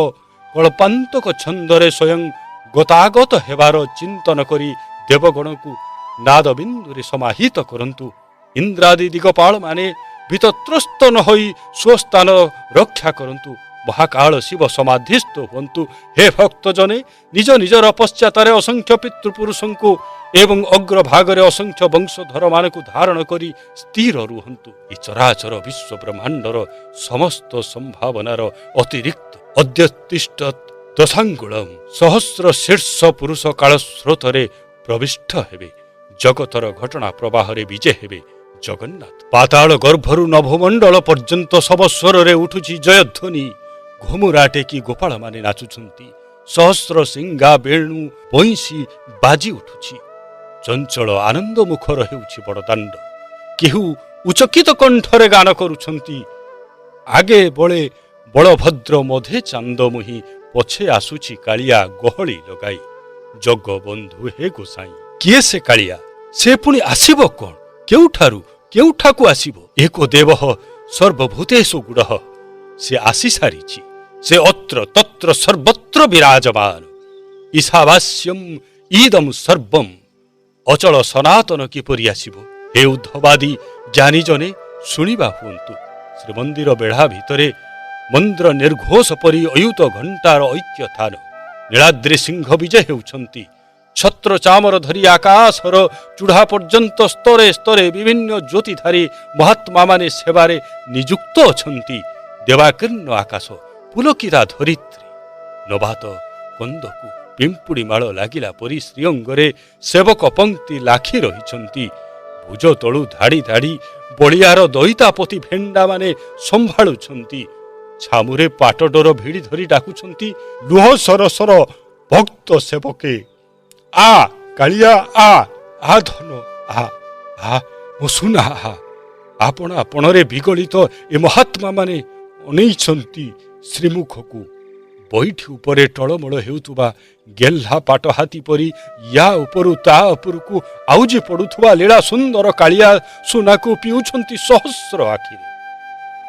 कल्पान्तक छंदरे स्वयं गतागत हेबार चिंतन करी देवगण को नाद बिंदुरे समाहित करंतु। इंद्रादि दिगपाल माने भीतत्रस्त न होई स्वस्थान रक्षा करंतु। महाकाल शिव समाधिस्थ हुअन्तु। हे भक्त जने निज निजर पश्चातारे असंख्य पितृपुरुषों को एवं अग्रभागरे असंख्य वंशधर मानकु धारण करी स्थिर रुहन्तु। ई चराचर विश्व ब्रह्मांडर समस्त संभावनार अतिरिक्त अद्यतिष्ठत दशांगुलम सहस्र शीर्ष पुरुष काल स्रोतरे प्रविष्ट हेबे। जगतर घटना प्रवाहरे विजय हेबे जगन्नाथ। पाताल गर्भरु नभमंडल पर्यंत सब स्वरे उठुछि जयध्वनि। घुमुरा टेकी गोपाल माने नाचुछंती। सहस्र सिंगा बेणु बंशी बाजी उठुछि। चंचल आनंद मुखर हेउछि बड़दाण्ड। केहू उचकित कंठरे गान करुछंती। आगे बळे बलभद्र मधे चांदमुही पछे आसुछि कालिया गहली लगाई। जग बंधु हे गोसाई किए से कालिया से पुणी आसीबो कोन केउठारु केउठाकु आसीबो। एको देवः सर्वभूतेषु गुडः से आसी सारिछि। से अत्र तत्र सर्वत्र विराजमान। ईशावास्यम ईदम सर्वम अचल सनातन किपरि आसीबो। हे उद्धवादी ज्ञानी जने शुणिबा हुअन्तु। श्रीमंदिर बेढ़ा भितरे मंद्र निर्घोष परि अयुत घंटार ऐक्य थान। नीलाद्रि सिंह विजय हेउछंती। छत्र चामर धरी आकाशर चूढ़ा पर्यंत स्तरे स्तरे विभिन्न ज्योतिधारी महात्मा माने सेवारे नियुक्त अछंती। देवाकीर्ण आकाश पुलकिता धरित्री नभात कंदकु पिंपुड़ी माल लागिला परी श्रीअंगरे सेवक पंक्ति लाखी रहिछंती। भुज तळु धाड़ी धाड़ी बलियार दईतापति भेंडा माने संभाळुछंती। छामुरे पाटडोर भिड़ी धरी डाकुछंती। लुह सर सर भक्त सेवके आ କାଳିଆ ଆ ଧନ ମୋ ସୁନା ଆପଣ ଆପଣରେ ବିଗଳିତ ଏ ମହାତ୍ମା ମାନେ ଅନେଇଛନ୍ତି ଶ୍ରୀମୁଖକୁ। ବୈଠି ଉପରେ ଟଳମଳ ହେଉଥିବା ଗେହ୍ଲା ପାଟ ହାତୀ ପରି ୟା ଉପରୁ ତା ଉପରକୁ ଆଉଜି ପଡୁଥିବା ଲୀଳା ସୁନ୍ଦର କାଳିଆ ସୁନାକୁ ପିଉଛନ୍ତି ସହସ୍ର ଆଖିରେ।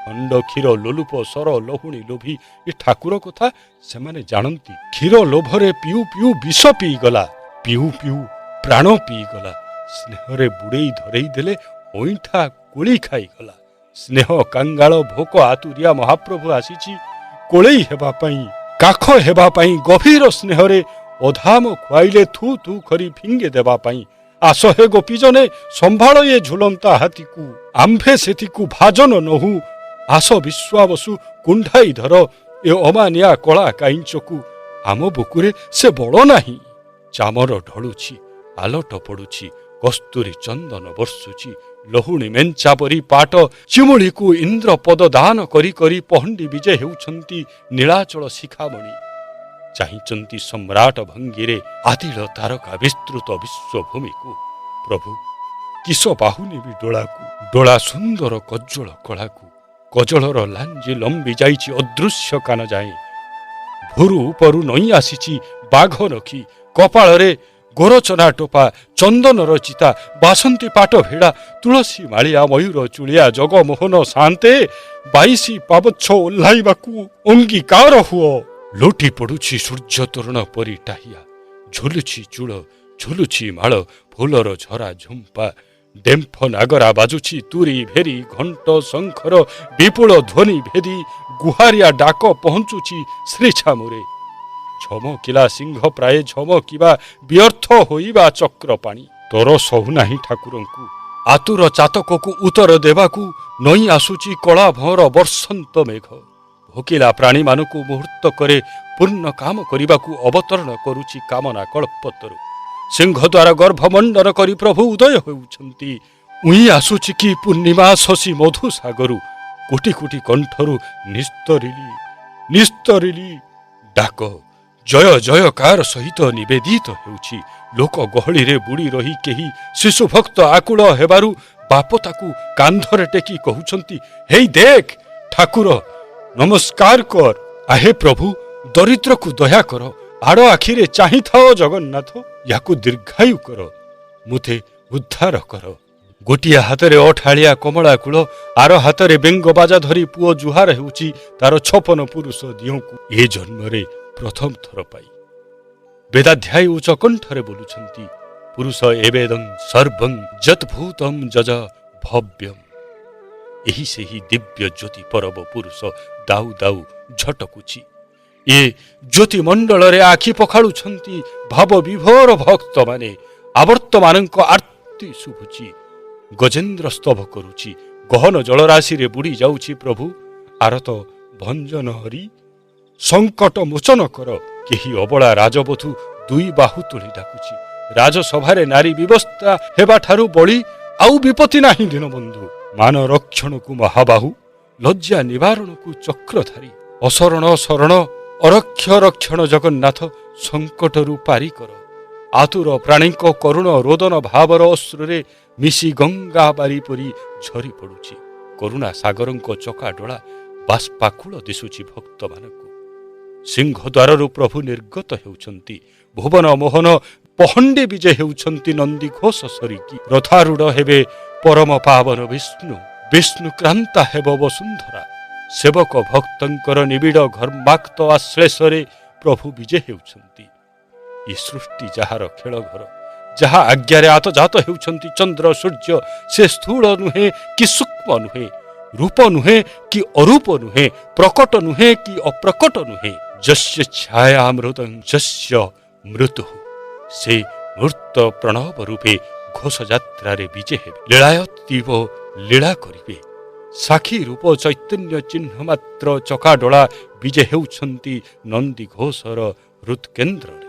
ଖଣ୍ଡ କ୍ଷୀର ଲୋଲୁପ ସର ଲହୁଣୀ ଲୋଭି ଏ ଠାକୁର କଥା ସେମାନେ ଜାଣନ୍ତି। କ୍ଷୀର ଲୋଭରେ ପିଉ ପିଉ ବିଷ ପିଇଗଲା, ପିଉ ପିଉ ପ୍ରାଣ ପିଇଗଲା। ସ୍ନେହରେ ବୁଡ଼େଇ ଧରେଇ ଦେଲେ ଅଇଁଠା କୋଳି ଖାଇଗଲା। ସ୍ନେହ କାଙ୍ଗାଳ ଭୋକ ଆତୁରିଆ ମହାପ୍ରଭୁ ଆସିଛି କୋଳେଇ ହେବା ପାଇଁ, କାଖ ହେବା ପାଇଁ। ଗଭୀର ସ୍ନେହରେ ଅଧାମ ଖୁଆଇଲେ ଥୁ ଥୁ କରି ଫିଙ୍ଗେ ଦେବା ପାଇଁ। ଆସ ହେ ଗୋପୀଜନେ ସମ୍ଭାଳ ଏ ଝୁଲନ୍ତା ହାତୀକୁ, ଆମ୍ଭେ ସେଥିକୁ ଭାଜନ ନହୁ। ଆସ ବିଶ୍ୱାବସୁ କୁଣ୍ଢାଇ ଧର ଏ ଅମାନିଆ କଳା କାଇଁଚକୁ। ଆମ ବୁକୁରେ ସେ ବଳ ନାହିଁ। ଚାମର ଢଳୁଛି, ଆଲଟ ପଡୁଛି, କସ୍ତୁରୀ ଚନ୍ଦନ ବର୍ଷୁଛି। ଲହୁଣୀ ମେଞ୍ଚା ପରି ପାଟ ଚିମୁଳିକୁ ଇନ୍ଦ୍ର ପଦ ଦାନ କରି କରି ପହଣ୍ଡି ବିଜେ ହେଉଛନ୍ତି ନୀଳାଚଳ ଶିଖାମଣି। ଚାହିଁଛନ୍ତି ସମ୍ରାଟ ଭଙ୍ଗୀରେ ଆଦିଳ ତାରକା ବିସ୍ତୃତ ବିଶ୍ୱଭୂମିକୁ। ପ୍ରଭୁ କିସ ବାହୁନିବି ଡୋଳାକୁ, ଡୋଳା ସୁନ୍ଦର କଜ୍ଜଳ କଳାକୁ। କଜଳର ଲାଞ୍ଜି ଲମ୍ବି ଯାଇଛି ଅଦୃଶ୍ୟ କାନ ଯାଏଁ। ଭୁରୁ ଉପରୁ ନଇଁ ଆସିଛି ବାଘ ନଖି। କପାଳରେ ଗୋରଚନା ଟୋପା, ଚନ୍ଦନର ଚିତା, ବାସନ୍ତୀ ପାଟ ଭେଡ଼ା, ତୁଳସୀ ମାଳିଆ, ମୟୂର ଚୁଳିଆ ଜଗମୋହନ ସାନ୍ତେ। 22 ପାବଚ୍ଛ ଓହ୍ଲାଇବାକୁ ଅଙ୍ଗୀକାର ହୁଅ। ଲୋଟି ପଡୁଛି ସୂର୍ଯ୍ୟ ତୋରଣ ପରି ଟାହିଆ। ଝୁଲୁଛି ଚୂଳ, ଝୁଲୁଛି ମାଳ, ଫୁଲର ଝରା ଝୁମ୍ପା। ଡେମ୍ଫ ନାଗରା ବାଜୁଛି ତୁରି ଭେରି, ଘଣ୍ଟ ଶଙ୍ଖର ବିପୁଳ ଧ୍ୱନି ଭେଦି। ଗୁହାରିଆ ଡାକ ପହଞ୍ଚୁଛି ଶ୍ରୀଛାମୁରେ। ଝମକିଲା ସିଂହ ପ୍ରାୟ ଝମକିବା, ବ୍ୟର୍ଥ ହୋଇବା ଚକ୍ର ପାଣି। ତୋର ସହୁ ନାହିଁ ଠାକୁରଙ୍କୁ, ଆତୁର ଚାତକକୁ ଉତ୍ତର ଦେବାକୁ। ନଇଁ ଆସୁଛି କଳା ଭଅଁର ବର୍ଷନ୍ତ ମେଘ। ଭୋକିଲା ପ୍ରାଣୀମାନଙ୍କୁ ମୁହୂର୍ତ୍ତକରେ ପୂର୍ଣ୍ଣ କାମ କରିବାକୁ ଅବତରଣ କରୁଛି କାମନା କଳ୍ପତରୁ। ସିଂହଦ୍ୱାର ଗର୍ଭମଣ୍ଡନ କରି ପ୍ରଭୁ ଉଦୟ ହେଉଛନ୍ତି। ଉଇଁ ଆସୁଛି କି ପୂର୍ଣ୍ଣିମା ଶଶୀ ମଧୁସାଗରୁ। କୋଟି କୋଟି କଣ୍ଠରୁ ନିସ୍ତରିଲି ଡାକ ଜୟ ଜୟକାର ସହିତ ନିବେଦିତ ହେଉଛି। ଲୋକ ଗହଳିରେ ବୁଡ଼ି ରହି କେହି ଶିଶୁ ଭକ୍ତ ଆକୁଳ ହେବାରୁ ବାପ ତାକୁ କାନ୍ଧରେ ଟେକି କହୁଛନ୍ତି, ହେଇ ଦେଖ ଠାକୁର, ନମସ୍କାର କର। ଆହେ ପ୍ରଭୁ, ଦରିଦ୍ରକୁ ଦୟା କର। ଆଡ଼ ଆଖିରେ ଚାହିଁଥାଅ ଜଗନ୍ନାଥ, ୟାକୁ ଦୀର୍ଘାୟୁ କର, ମୁତେ ଉଦ୍ଧାର କର। ଗୋଟିଏ ହାତରେ ଅଠାଳିଆ କମଳା କୂଳ, ଆର ହାତରେ ବେଙ୍ଗ ବାଜା ଧରି ପୁଅ ଜୁହାର ହେଉଛି ତାର 56 ପୁରୁଷ ଦିଅଁକୁ। ଏ ଜନ୍ମରେ ପ୍ରଥମ ଥର ପାଇ ବେଦାଧ୍ୟାୟୀ ଉଚ୍ଚ କଣ୍ଠରେ ବୋଲୁଛନ୍ତି, ପୁରୁଷ ଏବେଦଂ ସର୍ବଂ ଯତ୍ଭୂତଂ ଯଜ ଭବ୍ୟମ୍। ଏହି ସେହି ଦିବ୍ୟ ଜ୍ୟୋତି ପରବ ପୁରୁଷ ଦାଉ ଦାଉ ଝଟକୁଛି। ଏ ଜ୍ୟୋତି ମଣ୍ଡଳରେ ଆଖି ପଖାଳୁଛନ୍ତି ଭାବ ବିଭୋର ଭକ୍ତମାନେ। ଆବର୍ତ୍ତମାନଙ୍କ ଆର୍ତ୍ତି ଶୁଭୁଛି, ଗଜେନ୍ଦ୍ର ସ୍ତବ କରୁଛି। ଗହନ ଜଳରାଶିରେ ବୁଡ଼ି ଯାଉଛି ପ୍ରଭୁ। ଆରତ ଭଞ୍ଜନ ହରି ସଙ୍କଟ ମୋଚନ କର। କେହି ଅବଳା ରାଜବଧୂ ଦୁଇ ବାହୁ ତୋଳି ଡାକୁଛି। ରାଜସଭାରେ ନାରୀ ବ୍ୟବସ୍ଥା ହେବାଠାରୁ ବଳି ଆଉ ବିପତ୍ତି ନାହିଁ ଦୀନବନ୍ଧୁ। ମାନ ରକ୍ଷଣକୁ ମହାବାହୁ, ଲଜ୍ଜା ନିବାରଣକୁ ଚକ୍ରଧାରୀ। ଅଶରଣ ଶରଣ ଅରକ୍ଷ ରକ୍ଷଣ ଜଗନ୍ନାଥ, ସଙ୍କଟରୁ ପାରି କର। ଆତୁର ପ୍ରାଣୀଙ୍କ କରୁଣ ରୋଦନ ଭାବର ଅଶ୍ରୁରେ ମିଶି ଗଙ୍ଗା ବାରି ପରି ଝରି ପଡୁଛି। କରୁଣା ସାଗରଙ୍କ ଚକାଡୋଳା ବାଷ୍ପାକୁଳ ଦିଶୁଛି ଭକ୍ତମାନଙ୍କୁ। ସିଂହଦ୍ୱାରରୁ ପ୍ରଭୁ ନିର୍ଗତ ହେଉଛନ୍ତି। ଭୁବନ ମୋହନ ପହଣ୍ଡି ବିଜେ ହେଉଛନ୍ତି ନନ୍ଦୀ ଘୋଷ ସରିକି। ରଥାରୂଢ଼ ହେବେ ପରମ ପାବନ ବିଷ୍ଣୁ, ବିଷ୍ଣୁକ୍ରାନ୍ତା ହେବ ବସୁନ୍ଧରା। ସେବକ ଭକ୍ତଙ୍କର ନିବିଡ଼ ଘର୍ମାକ୍ତ ଆଶ୍ଳେଷରେ ପ୍ରଭୁ ବିଜେ ହେଉଛନ୍ତି। ଏ ସୃଷ୍ଟି ଯାହାର ଖେଳଘର, ଯାହା ଆଜ୍ଞାରେ ଆତଜାତ ହେଉଛନ୍ତି ଚନ୍ଦ୍ର ସୂର୍ଯ୍ୟ। ସେ ସ୍ଥୂଳ ନୁହେଁ କି ସୂକ୍ଷ୍ମ ନୁହେଁ, ରୂପ ନୁହେଁ କି ଅରୂପ ନୁହେଁ, ପ୍ରକଟ ନୁହେଁ କି ଅପ୍ରକଟ ନୁହେଁ। ଯସ୍ୟ ଛାୟାମୃତଂ ଯସ୍ୟ ମୃତ୍ୟୁଃ, ସେ ମୂର୍ତ୍ତ ପ୍ରଣବ ରୂପେ ଘୋଷଯାତ୍ରାରେ ବିଜେ ହେବେ। ଲୀଳାୟତୀବ ଲୀଳା କରିବେ। ସାକ୍ଷୀ ରୂପ ଚୈତନ୍ୟ ଚିହ୍ନ ମାତ୍ର ଚକାଡୋଳା ବିଜେ ହେଉଛନ୍ତି ନନ୍ଦୀ ଘୋଷର ହୃତ୍କେନ୍ଦ୍ରରେ।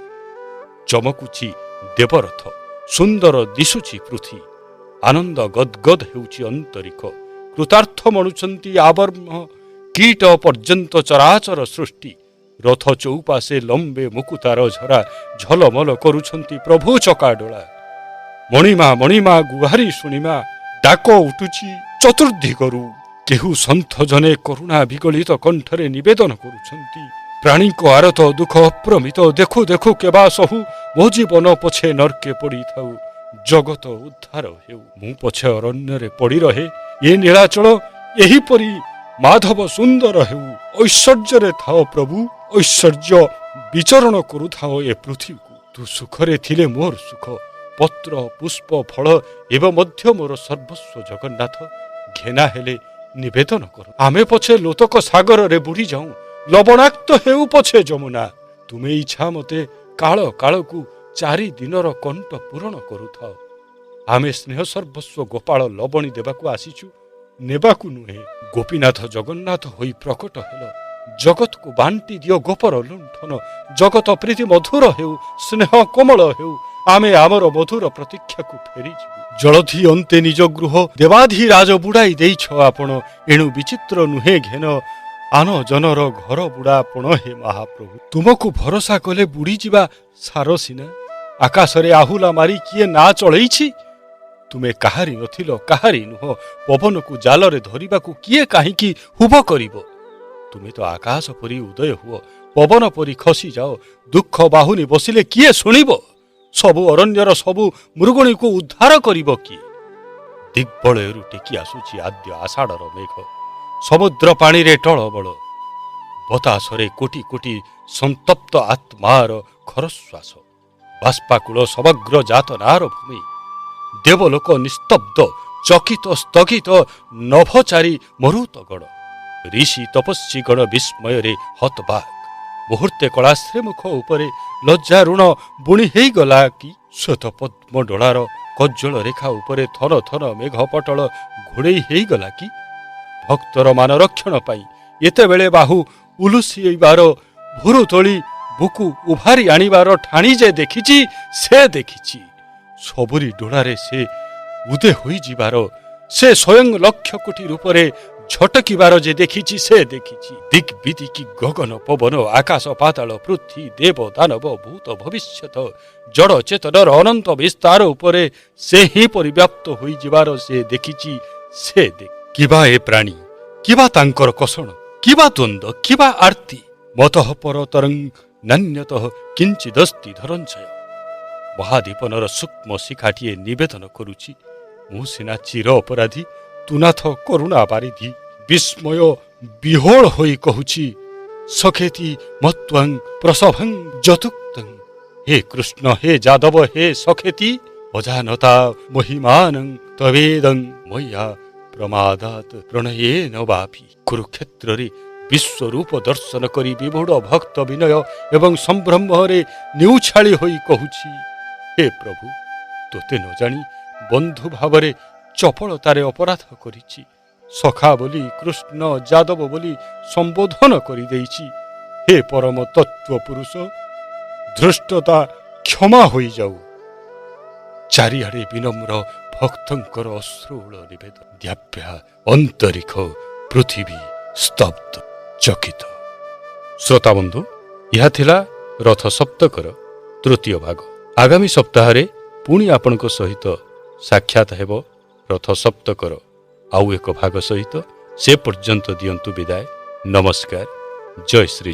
ଚମକୁଛି ଦେବରଥ, ସୁନ୍ଦର ଦିଶୁଛି ପୃଥ୍ୱୀ। ଆନନ୍ଦ ଗଦଗଦ ହେଉଛି ଅନ୍ତରିକ୍ଷ। କୃତାର୍ଥ ମଣୁଛନ୍ତି ଆବର୍ମ କୀଟ ପର୍ଯ୍ୟନ୍ତ ଚରାଚର ସୃଷ୍ଟି। ରଥ ଚଉପାଶେ ଲମ୍ବେ ମୁକୁତାର ଝରା ଝଲମଲ କରୁଛନ୍ତି ପ୍ରଭୁ ଚକାଡୋଳା। ମଣିମା ଗୁହାରି ଶୁଣିମା ଡାକ ଉଠୁଛି ଚତୁର୍ଦ୍ଦିଗରୁ। କେହୁ ସନ୍ଥ ଜନେ କରୁଣା ବିଗଳିତ କଣ୍ଠରେ ନିବେଦନ କରୁଛନ୍ତି, ପ୍ରାଣୀଙ୍କ ଆରତ ଦୁଃଖ ଅପ୍ରମିତ ଦେଖୁ ଦେଖୁ କେବା ସହୁ, ମୋ ଜୀବନ ପଛେ ନର୍କେ ପଡ଼ିଥାଉ ଜଗତ ଉଦ୍ଧାର ହେଉ। ମୁଁ ପଛେ ଅରଣ୍ୟରେ ପଡ଼ି ରହେ ଏ ନୀଳାଚଳ ଏହିପରି ମାଧବ ସୁନ୍ଦର ହେଉ। ଐଶ୍ୱର୍ଯ୍ୟରେ ଥାଅ ପ୍ରଭୁ, ଐଶ୍ୱର୍ଯ୍ୟ ବିଚରଣ କରୁଥାଅ ଏ ପୃଥିବୀକୁ। ତୁ ସୁଖରେ ଥିଲେ ମୋର ସୁଖ, ପତ୍ର ପୁଷ୍ପ ଫଳ ଏବଂ ମଧ୍ୟ ମୋର ସର୍ବସ୍ୱ ଜଗନ୍ନାଥ। ଘେନା ହେଲେ ନିବେଦନ କର। ଆମେ ପଛେ ଲୋତକ ସାଗରରେ ବୁଡ଼ି ଯାଉଁ, ଲବଣାକ୍ତ ହେଉ ପଛେ ଯମୁନା। ତୁମେ ଇଚ୍ଛା ମତେ କାଳ କାଳକୁ 4 ଦିନର କଣ୍ଟ ପୂରଣ କରୁଥାଅ। ଆମେ ସ୍ନେହ ସର୍ବସ୍ୱ ଗୋପାଳ ଲବଣୀ ଦେବାକୁ ଆସିଛୁ, ନେବାକୁ ନୁହେଁ। ଗୋପୀନାଥ ଜଗନ୍ନାଥ ହୋଇ ପ୍ରକଟ ହେଲ, ଜଗତକୁ ବାଣ୍ଟି ଦିଅ ଗୋପର ଲୁଣ୍ଠନ। ଜଗତ ପ୍ରୀତି ମଧୁର ହେଉ, ସ୍ନେହ କୋମଳ ହେଉ, ଆମେ ଆମର ମଧୁର ପ୍ରତୀକ୍ଷାକୁ ଫେରିଯିବୁ। ଜଳଧି ଅନ୍ତେ ନିଜ ଗୃହ ଦେବାଧିରାଜ ବୁଡ଼ାଇ ଦେଇଛ ଆପଣ, ଏଣୁ ବିଚିତ୍ର ନୁହେଁ ଘେନ ଆନ ଜନର ଘର ବୁଡ଼ାପଣ ହେ ମହାପ୍ରଭୁ। ତୁମକୁ ଭରସା କଲେ ବୁଡ଼ିଯିବା ସାର ସିନା, ଆକାଶରେ ଆହୁଲା ମାରି କିଏ ନା ଚଳେଇଛି? ତୁମେ କାହାରି ନଥିଲ, କାହାରି ନୁହଁ, ପବନକୁ ଜାଲରେ ଧରିବାକୁ କିଏ କାହିଁକି ହୁବ କରିବ? ତୁମେ ତ ଆକାଶ ପରି ଉଦୟ ହୁଅ, ପବନ ପରି ଖସି ଯାଅ, ଦୁଃଖ ବାହୁନି ବସିଲେ କିଏ ଶୁଣିବ? ସବୁ ଅରଣ୍ୟର ସବୁ ମୃଗୁଣୀକୁ ଉଦ୍ଧାର କରିବ କିଏ? ଦିଗ୍ବଳୟରୁ ଟେକି ଆସୁଛି ଆଦ୍ୟ ଆଷାଢ଼ର ମେଘ, ସମୁଦ୍ର ପାଣିରେ ଟଳବଳ, ବତାସରେ କୋଟି କୋଟି ସନ୍ତପ୍ତ ଆତ୍ମାର ଖରଶ୍ୱାସ। ବାଷ୍ପାକୁଳ ସମଗ୍ର ଯାତନାର ଭୂମି, ଦେବଲୋକ ନିସ୍ତବ୍ଧ, ଚକିତ ସ୍ଥଗିତ, ନଭଚାରୀ ମରୁତଗଣ। ଋଷି ତପସ୍ୱୀଗଣ ବିସ୍ମୟରେ ହତବାକ୍। ମୁହୂର୍ତ୍ତେ କଳାଶ୍ରେ ମୁଖ ଉପରେ ଲଜ୍ଜାରୁଣ ବୁଣି ହେଇଗଲା କି? ଶ୍ଵେତ ପଦ୍ମ ଡୋଳାର କଜ୍ଜଳ ରେଖା ଉପରେ ଥନ ଥନ ମେଘ ପଟଳ ଘୋଡ଼େଇ ହେଇଗଲା କି? ଭକ୍ତର ମାନରକ୍ଷଣ ପାଇଁ ଏତେବେଳେ ବାହୁ ଉଲୁସିବାର, ଭୁରୁ ତୋଳି ବୁକୁ ଉଭାରି ଆଣିବାର ଠାଣି ଯେ ଦେଖିଛି, ସେ ଦେଖିଛି। ସବୁରି ଡୋଳାରେ ସେ ଉଦେ ହୋଇଯିବାର, ସେ ସ୍ୱୟଂ ଲକ୍ଷ କୋଟି ରୂପରେ ଝଟକିବାର ଯେ ଦେଖିଛି, ସେ ଦେଖିଛି। ଦିକ୍ ବିଦିକି ଗଗନ ପବନ ଆକାଶ ପାତାଳ ପୃଥ୍ୱୀ ଦେବ ଦାନବ ଭୂତ ଭବିଷ୍ୟତ ଜଡ଼ ଚେତନର ଅନନ୍ତ ବିସ୍ତାର ଉପରେ ସେ ହିଁ ପରିବ୍ୟାପ୍ତ ହୋଇଯିବାର ସେ ଦେଖିଛି, ସେ କିବା ଏ ପ୍ରାଣୀ, କିବା ତାଙ୍କର କଷଣ, କିବା ଦ୍ୱନ୍ଦ୍ୱ, କିବା ଆର୍ତ୍ତି। ମତଃ ପରତରଂ ନାନ୍ୟତଃ କିଞ୍ଚିଦସ୍ତି ଧରଞ୍ଜୟ। ମହାଦୀପନର ସୂକ୍ଷ୍ମ ଶିଖାଟିଏ ନିବେଦନ କରୁଛି, ମୁଁ ସିନା ଚିର ଅପରାଧୀ, ତୁନାଥ କରୁଣା ବାରିଧି। ବିସ୍ମୟ ବିହୋଳ ହୋଇ କହୁଛି, ସଖେତି ମତ୍ୱାଂ ପ୍ରସଭଂ ଯତୁକ୍ତଂ। ହେ କୃଷ୍ଣ, ହେ ଯାଦବ, ହେ ସଖେତି, ଅଜାନତା ମହିମାନଂ ତବେଦଂ ମୟା ପ୍ରମାଦାତ ପ୍ରଣୟେନ ବାପି। କୁରୁକ୍ଷେତ୍ରରେ ବିଶ୍ୱରୂପ ଦର୍ଶନ କରି ବିଭୋଡ଼ ଭକ୍ତ ବିନୟ ଏବଂ ସମ୍ଭ୍ରମରେ ନିଉଛାଳି ହୋଇ କହୁଛି, ହେ ପ୍ରଭୁ, ତୋତେ ନ ଜାଣି ବନ୍ଧୁ ଭାବରେ ଚପଳତାରେ ଅପରାଧ କରିଛି। ସଖା ବୋଲି, କୃଷ୍ଣ ଯାଦବ ବୋଲି ସମ୍ବୋଧନ କରିଦେଇଛି। ହେ ପରମ ତତ୍ତ୍ୱ ପୁରୁଷ, ଧୃଷ୍ଟତା କ୍ଷମା ହୋଇଯାଉ। ଚାରିଆଡ଼େ ବିନମ୍ର ଭକ୍ତଙ୍କର ଅଶ୍ରୁଳ ନିବେଦନ। ଦ୍ୟାବ୍ୟା ଅନ୍ତରିକ୍ଷ ପୃଥିବୀ ସ୍ତବ୍ଧ ଚକିତ। ଶ୍ରୋତାବନ୍ଧୁ, ଏହା ଥିଲା ରଥ ସପ୍ତକର ତୃତୀୟ ଭାଗ। ଆଗାମୀ ସପ୍ତାହରେ ପୁଣି ଆପଣଙ୍କ ସହିତ ସାକ୍ଷାତ ହେବ ରଥ ସପ୍ତକର ଆଉ ଏକ ଭାଗ ସହିତ। ସେ ପର୍ଯ୍ୟନ୍ତ ଦିଅନ୍ତୁ ବିଦାୟ। ନମସ୍କାର। ଜୟ ଶ୍ରୀ